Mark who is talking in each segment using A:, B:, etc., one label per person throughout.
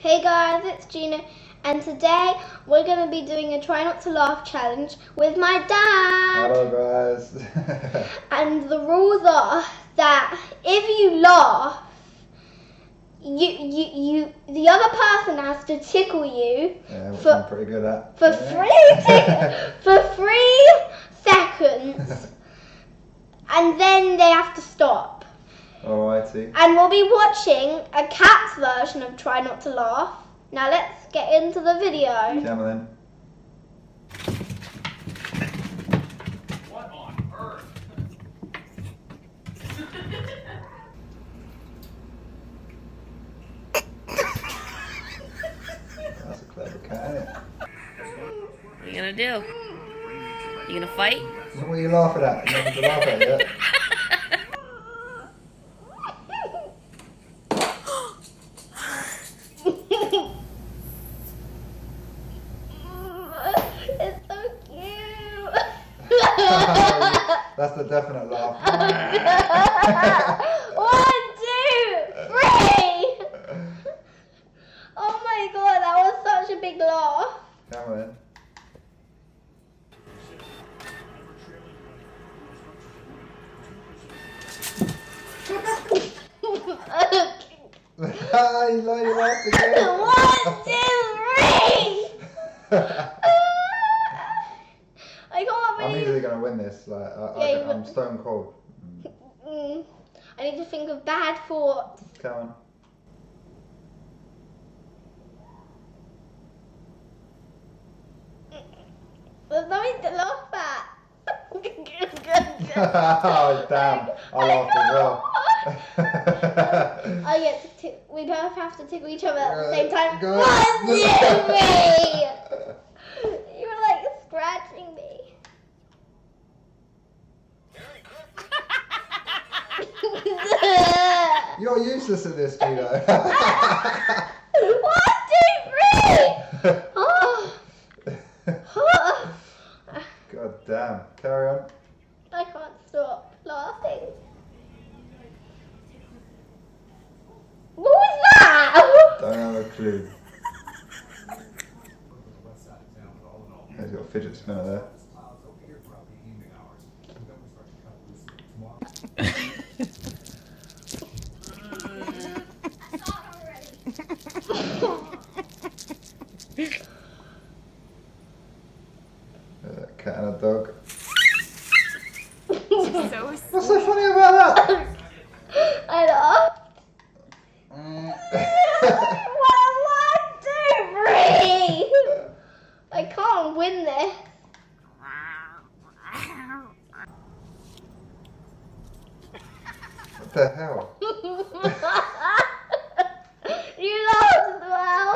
A: Hey guys, it's Gina, and today we're going to be doing a try not to laugh challenge with my dad.
B: Hello guys.
A: And the rules are that if you laugh, the other person has to tickle you.
B: Yeah, which I'm pretty good at.
A: For 3 seconds, and then they have to stop.
B: Alrighty.
A: And we'll be watching a cat's version of Try Not to Laugh. Now let's get into the video.
B: Come on then.
C: What on earth?
B: That's a clever cat, isn't it?
D: What are you gonna do? You gonna fight?
B: What are you laughing at? You haven't to laugh at yet.
A: It's so cute.
B: That's the definite laugh.
A: 1, 2, 3. Oh my god, that was such a big laugh.
B: Come on then. You laughed again.
A: 1, 2, 3. I can't
B: I'm
A: believe.
B: easily gonna win this. Like,
A: Yeah,
B: I'm stone cold.
A: I need to think of bad thoughts.
B: Come on.
A: There's nothing to laugh at.
B: Oh damn! I laughed as well.
A: I get to we both have to tickle each other at the same time.
B: Go.
A: 1, 2, 3. You were like scratching me.
B: You're useless at this, Gino.
A: 1, 2, 3. Oh.
B: God damn. Carry on.
A: I can't stop laughing. What was that?
B: Don't have a clue. He's got a fidget spinner there. Cat and a dog. What's so funny about that?
A: I laughed. 1, 2, 3. I can't win this.
B: What the hell?
A: You laughed as well.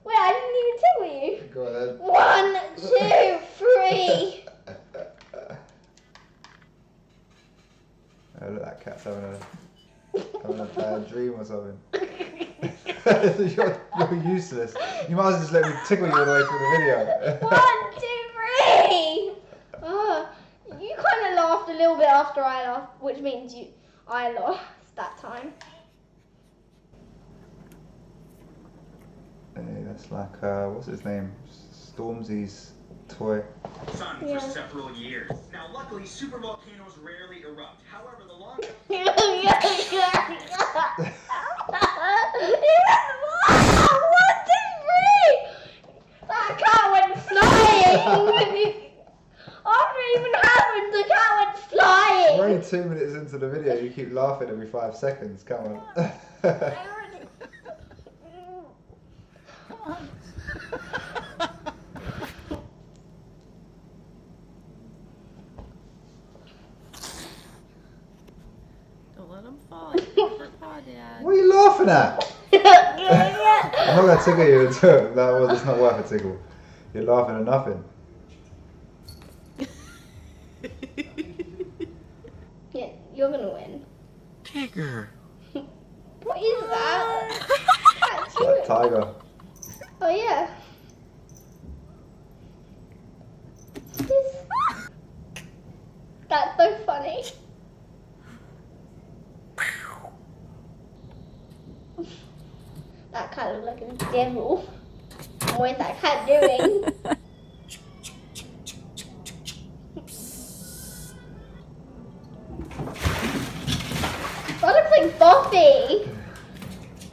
A: Wait, I didn't even tickle you.
B: Go on then.
A: 1, 2, 3.
B: Oh, look, that cat's having a bad dream or something. You're useless. You might as well just let me tickle you all the way through the video.
A: 1, 2, 3. Oh, you kind of laughed a little bit after I laughed, which means I lost that time.
B: Hey, that's like, what's his name? Stormzy's toy.
C: Sun
A: Yeah.
C: for several years. Now, luckily, supervolcanoes rarely erupt. However, the long
A: 1, 2, 3. That cat went flying. After it even happened, the cat went flying.
B: We're only 2 minutes into the video, you keep laughing every 5 seconds, come on.
D: Don't let him fall. You can't fall, Dad.
B: What are you laughing at? I'm not going to tickle you until it's not worth a tickle. You're laughing at nothing.
A: Yeah, you're gonna win.
D: Tigger.
A: What is that? That's
B: It's like
A: you.
B: tiger.
A: Oh yeah. That's so funny. That cat looks like a devil. What is that cat doing? That looks like Buffy.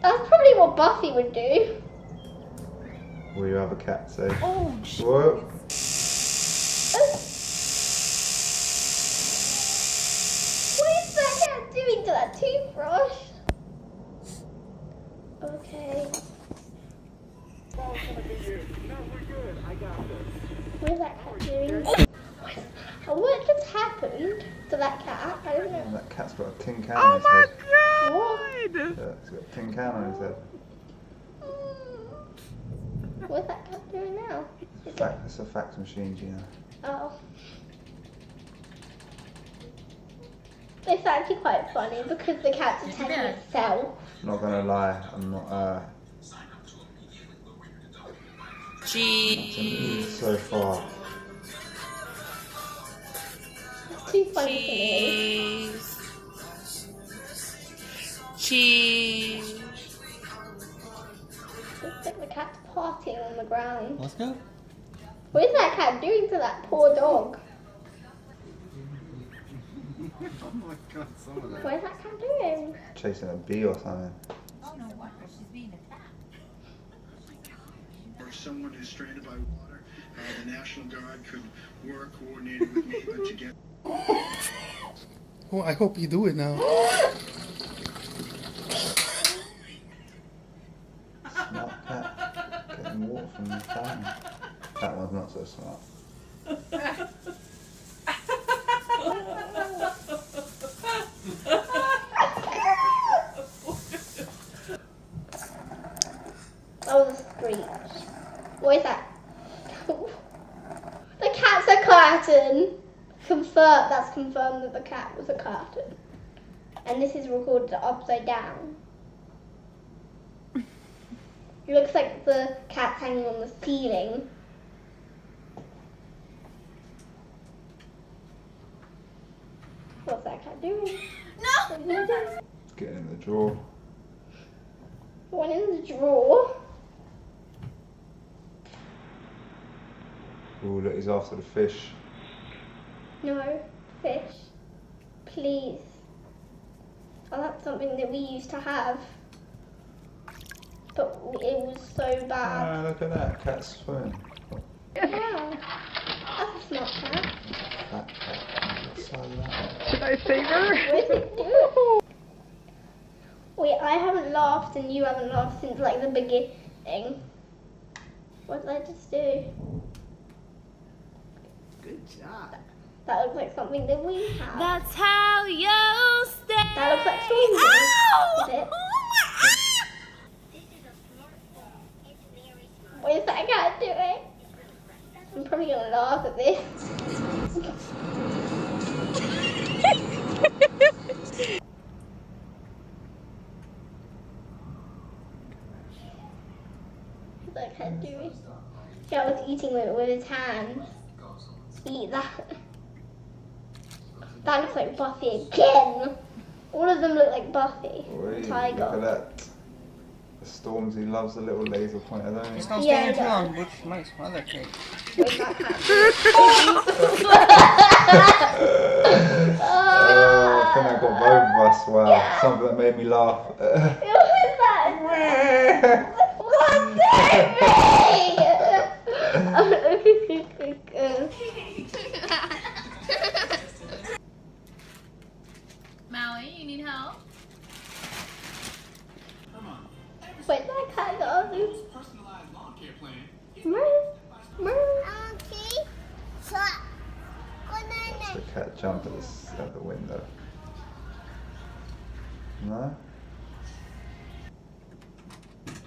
A: That's probably what Buffy would do.
B: Will your other cat say?
E: Oh,
B: Whoa.
A: What is that cat doing to that toothbrush? Okay. What is that cat doing? What just happened to that cat? I don't know.
B: That cat's got a tin can on his head.
A: What?
B: Yeah, it's got a tin can on his head.
A: What's that cat doing now?
B: It's a fax machine, Gina.
A: Oh. It's actually quite funny because the cat's attacking itself.
B: Not gonna lie, I'm not.
D: Cheese.
B: So far.
A: It's too funny
D: Cheese. Cheese.
A: to me. Looks like the cat's partying on the ground.
F: Let's go.
A: What is that cat doing to that poor dog?
B: Oh my god, some of
A: What is that cat doing?
B: Chasing a bee or something.
G: Or someone who's stranded by water, the National Guard could work coordinated with me, but to get.
F: Oh, I hope you do it now.
B: Smart cat. Getting water from the fountain. That one's not so smart.
A: That was a screech. What is that? The cat's a curtain. That's confirmed that the cat was a curtain. And this is recorded upside down. It looks like the cat's hanging on the ceiling. What's that cat doing? No!
B: Getting in the drawer.
A: One in the drawer.
B: Ooh, look, he's after the fish.
A: No, fish. Please. Oh, that's something that we used to have. But it was so bad.
B: Ah, look at that, cat's swimming.
A: Wow. That's a smart cat.
B: That cat. So loud.
E: should I save her?
A: What is it doing? Wait, I haven't laughed and you haven't laughed since like the beginning. What did I just do?
E: Good job.
A: That looks like something that we have.
D: That's how you stay.
A: That looks like Stormy.
D: Ow!
A: Is it? What is that cat doing? I'm probably gonna laugh at this. What's that cat doing? Yeah, I was eating it with his hands. Eat that. That looks like Buffy again. All of them look like Buffy.
B: Oi,
A: Tiger.
B: look at that. The Stormzy loves a little laser pointer, don't
F: It's
B: he?
F: not
A: Yeah,
F: staying too
A: yeah.
F: long, which makes mother cake.
A: Where's that cat?
B: I think I got both of us. Wow, something that made me laugh.
A: What is that? What's
D: Maui, you need help?
A: Wait, that cat got loose.
C: Personalized lawn care plan.
B: The cat jumped at the window. No?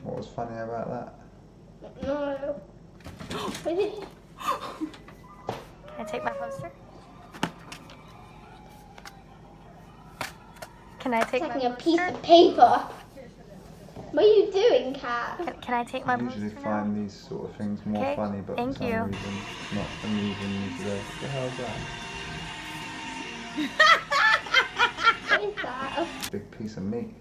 B: What was funny about that?
A: No. What is it?
H: Can I take my poster? Can I take
A: Taking a
H: my
A: piece
H: poster?
A: of paper. What are you doing, cat?
H: Can I take my
B: I usually
H: poster now?
B: find these sort of things more
H: Okay,
B: funny, but
H: thank
B: for some
H: you.
B: reason it's not amusing me today. What the hell's that?
A: What is that?
B: Big piece of meat.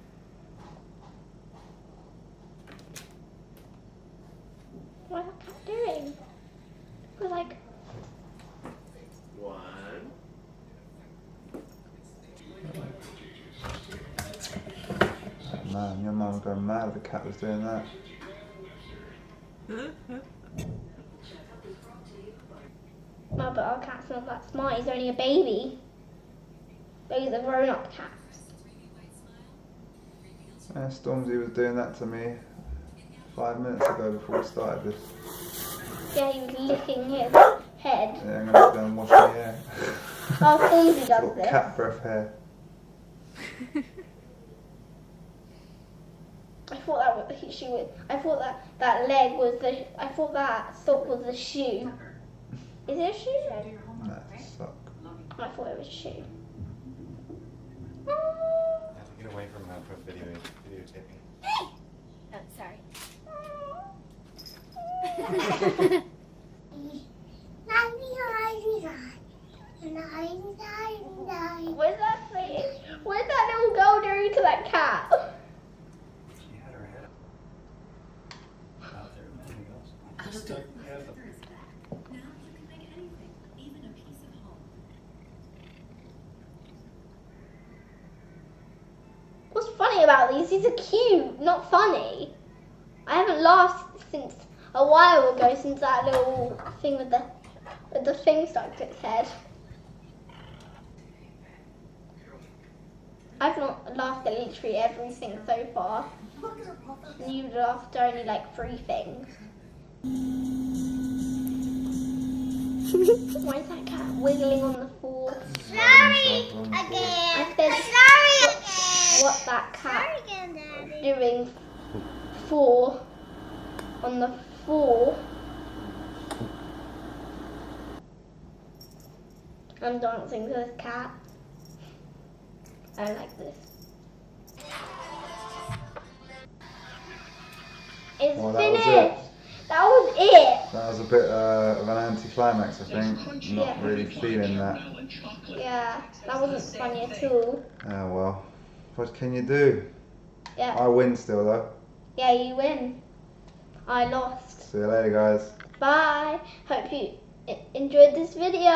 B: Man, your mum would go mad if the cat was doing that.
A: No, but our cat's not that smart. He's only a baby. Babies are grown-up cats.
B: Yeah, Stormzy was doing that to me 5 minutes ago before we started this.
A: Yeah, he was licking his head.
B: Yeah, I'm gonna go and wash my hair.
A: Oh, Stormzy does
B: Got
A: this.
B: cat breath hair.
A: I thought that was the shoe. I thought that leg was the. I thought that sock was the shoe. Is it a shoe?
B: Nah, suck.
A: I thought it was a shoe.
E: I have to get away from her for videotaping.
H: Oh, sorry.
A: What's that saying? What's that little girl doing to that cat?
E: She had her head out there with anything else.
A: What's funny about these? These are cute, not funny. I haven't laughed since a while ago, since that little thing with the thing stuck to its head. I've not laughed at literally everything so far. And you laughed at only like 3 things. Why is that cat wiggling on the floor?
B: Sorry
A: I said, what that cat doing on the floor? I'm dancing to this cat. I like this. It's
B: Well, that was
A: finished.
B: it.
A: That was it.
B: That was a bit of an anti-climax, I think. Not
A: Yeah.
B: really feeling that.
A: Yeah, that wasn't funny at all.
B: Oh well. What can you do?
A: Yeah,
B: I win still though.
A: yeah, you win. I lost.
B: See you later, guys.
A: Bye. Hope you enjoyed this video.